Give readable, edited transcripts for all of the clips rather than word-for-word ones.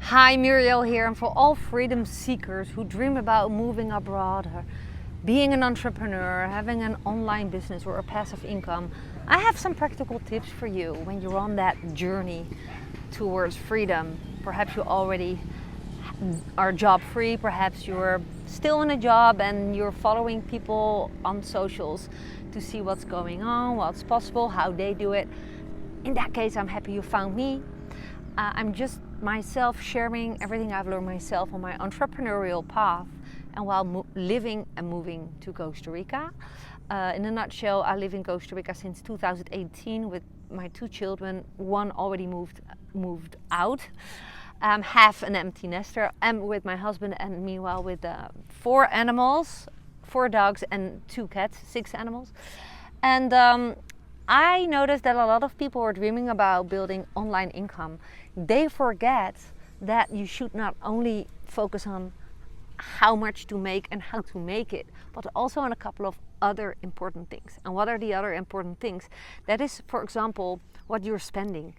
Hi, Muriel here, and for all freedom seekers who dream about moving abroad, or being an entrepreneur, having an online business or a passive income, I have some practical tips for you when you're on that journey towards freedom. Perhaps you already are job free, perhaps you're still in a job and you're following people on socials to see what's going on, what's possible, how they do it. In that case, I'm happy you found me. I'm just myself sharing everything I've learned myself on my entrepreneurial path and while living and moving to Costa Rica. In a nutshell, I live in Costa Rica since 2018 with my two children. One already moved out. Half an empty nester. I'm with my husband and meanwhile with 4 animals, 4 dogs and 2 cats, 6 animals. And I noticed that a lot of people are dreaming about building online income. They forget that you should not only focus on how much to make and how to make it, but also on a couple of other important things. And what are the other important things? That is, for example, what you're spending.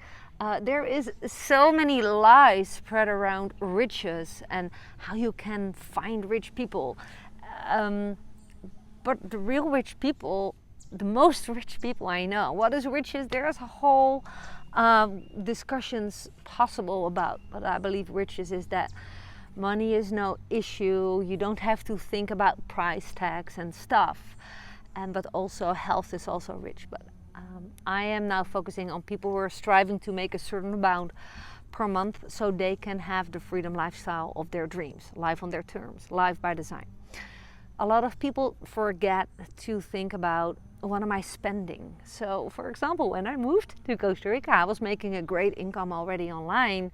There is so many lies spread around riches and how you can find rich people. But the real rich people, the most rich people I know, what is riches? There's a whole discussions possible about, but I believe riches is that money is no issue. You don't have to think about price tags and stuff. But also health is also rich. But I am now focusing on people who are striving to make a certain amount per month so they can have the freedom lifestyle of their dreams, life on their terms, life by design. A lot of people forget to think about, what am I spending? So, for example, when I moved to Costa Rica, I was making a great income already online.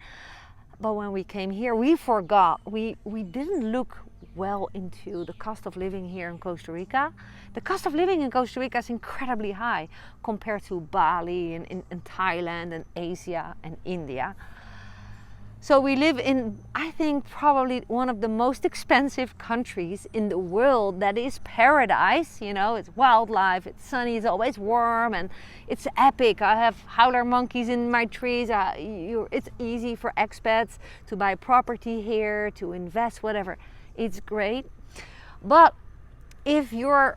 But when we came here, we forgot. We didn't look well into the cost of living here in Costa Rica. The cost of living in Costa Rica is incredibly high compared to Bali and in Thailand and Asia and India. So we live in, I think, probably one of the most expensive countries in the world. That is paradise. You know, it's wildlife, it's sunny, it's always warm, and it's epic. I have howler monkeys in my trees. It's easy for expats to buy property here, to invest, whatever. It's great. But if your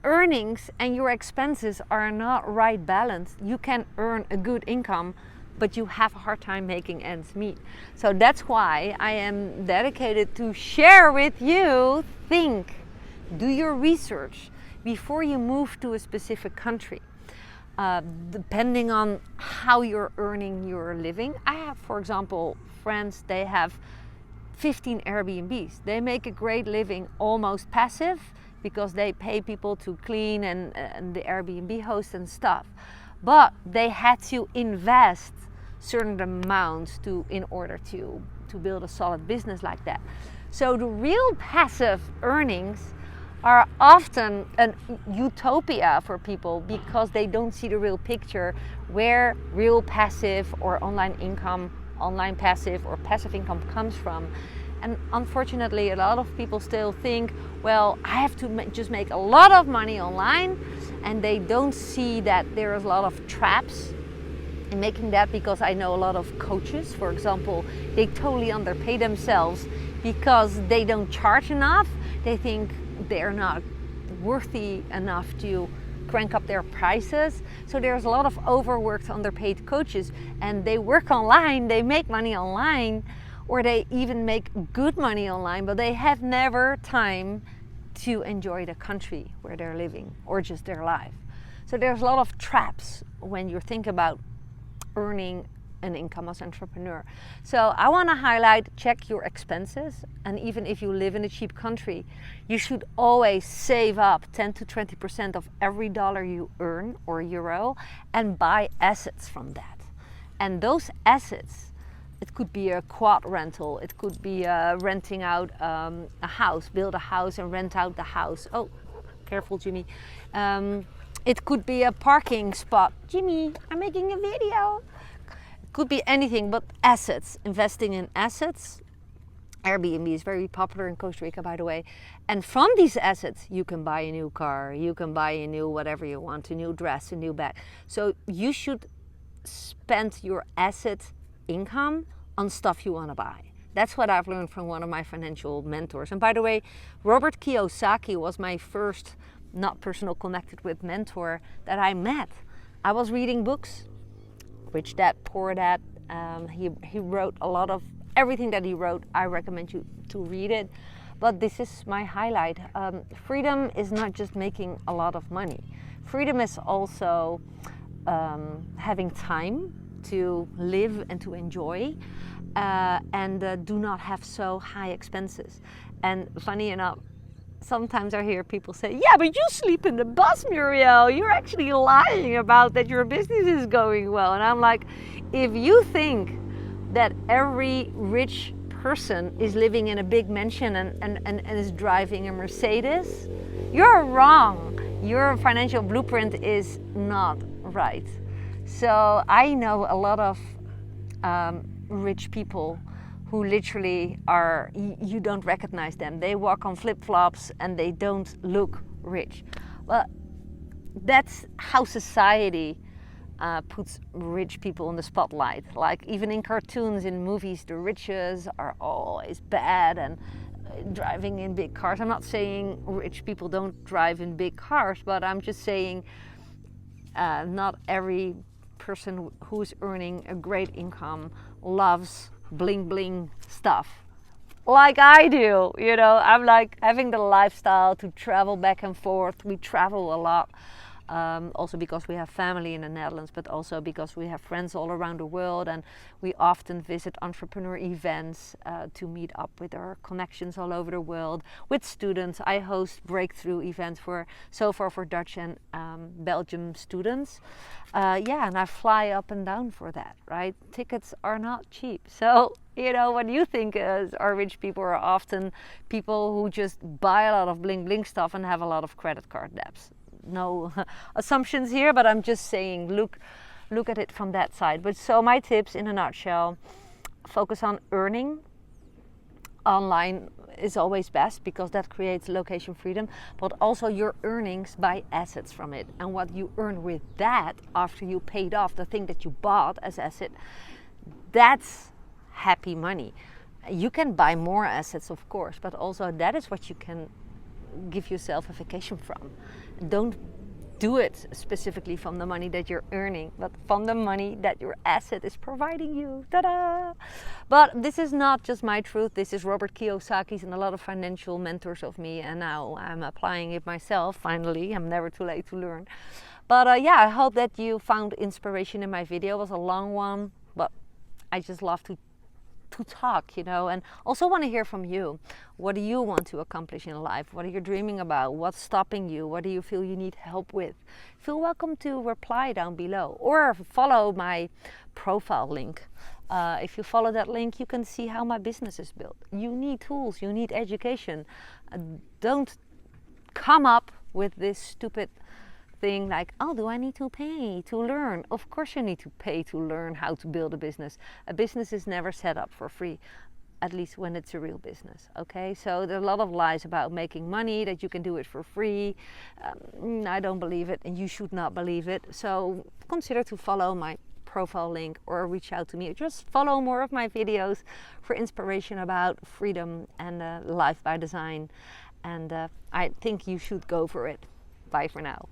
earnings and your expenses are not right balanced, you can earn a good income, but you have a hard time making ends meet. So that's why I am dedicated to share with you, do your research before you move to a specific country. Depending on how you're earning your living. I have, for example, friends, they have 15 Airbnbs. They make a great living almost passive because they pay people to clean and the Airbnb host and stuff. But they had to invest certain amounts in order to build a solid business like that. So the real passive earnings are often a utopia for people because they don't see the real picture where real passive or online passive or passive income comes from. And unfortunately, a lot of people still think, well, I have to just make a lot of money online, and they don't see that there's a lot of traps in making that, because I know a lot of coaches, for example, they totally underpay themselves because they don't charge enough. They think they're not worthy enough to crank up their prices. So there's a lot of overworked, underpaid coaches, and they work online, they make money online, or they even make good money online, but they have never time to enjoy the country where they're living or just their life. So there's a lot of traps when you think about earning an income as an entrepreneur. So I want to highlight, check your expenses, and even if you live in a cheap country, you should always save up 10 to 20% of every dollar you earn or euro and buy assets from that. And those assets, it could be a quad rental, it could be renting out a house, build a house and rent out the house. Oh, careful, Jimmy. It could be a parking spot. Jimmy, I'm making a video. It could be anything but assets, investing in assets. Airbnb is very popular in Costa Rica, by the way. And from these assets, you can buy a new car, you can buy a new whatever you want, a new dress, a new bag. So you should spend your asset income on stuff you want to buy. That's what I've learned from one of my financial mentors. And by the way, Robert Kiyosaki was my first not personal connected with mentor that I met. I was reading books, Rich Dad, Poor Dad. He wrote a lot of everything that he wrote. I recommend you to read it. But this is my highlight. Freedom is not just making a lot of money. Freedom is also having time to live and to enjoy, and do not have so high expenses. And funny enough, sometimes I hear people say, yeah, but you sleep in the bus, Muriel. You're actually lying about that your business is going well. And I'm like, if you think that every rich person is living in a big mansion and is driving a Mercedes, you're wrong. Your financial blueprint is not right. So I know a lot of rich people who literally are, you don't recognize them. They walk on flip-flops and they don't look rich. Well, that's how society puts rich people in the spotlight. Like even in cartoons, in movies, the riches are always bad and driving in big cars. I'm not saying rich people don't drive in big cars, but I'm just saying not every person who's earning a great income loves bling bling stuff like I do. You know, I'm like having the lifestyle to travel back and forth. We travel a lot, also because we have family in the Netherlands, but also because we have friends all around the world, and we often visit entrepreneur events to meet up with our connections all over the world. With students, I host breakthrough events so far for Dutch and Belgium students. And I fly up and down for that, right? Tickets are not cheap. So, you know, what you think are rich people are often people who just buy a lot of bling bling stuff and have a lot of credit card debts. No assumptions here, but I'm just saying look at it from that side. But so my tips in a nutshell: focus on earning. Online is always best because that creates location freedom, but also your earnings buy assets from it, and what you earn with that after you paid off the thing that you bought as asset, that's happy money. You can buy more assets, of course, but also that is what you can give yourself a vacation from. Don't do it specifically from the money that you're earning, but from the money that your asset is providing you. Ta-da! But this is not just my truth. This is Robert Kiyosaki's and a lot of financial mentors of me, and now I'm applying it myself. Finally, I'm never too late to learn. But I hope that you found inspiration in my video. It was a long one, but I just love to talk, you know, and also want to hear from you. What do you want to accomplish in life? What are you dreaming about? What's stopping you? What do you feel you need help with? Feel welcome to reply down below or follow my profile link. If you follow that link, you can see how my business is built. You need tools, you need education. Don't come up with this stupid thing like, oh, do I need to pay to learn? Of course you need to pay to learn how to build a business. A business is never set up for free, at least when it's a real business, okay? So there are a lot of lies about making money, that you can do it for free. I don't believe it, and you should not believe it. So consider to follow my profile link or reach out to me. Just follow more of my videos for inspiration about freedom and life by design. And I think you should go for it. Bye for now.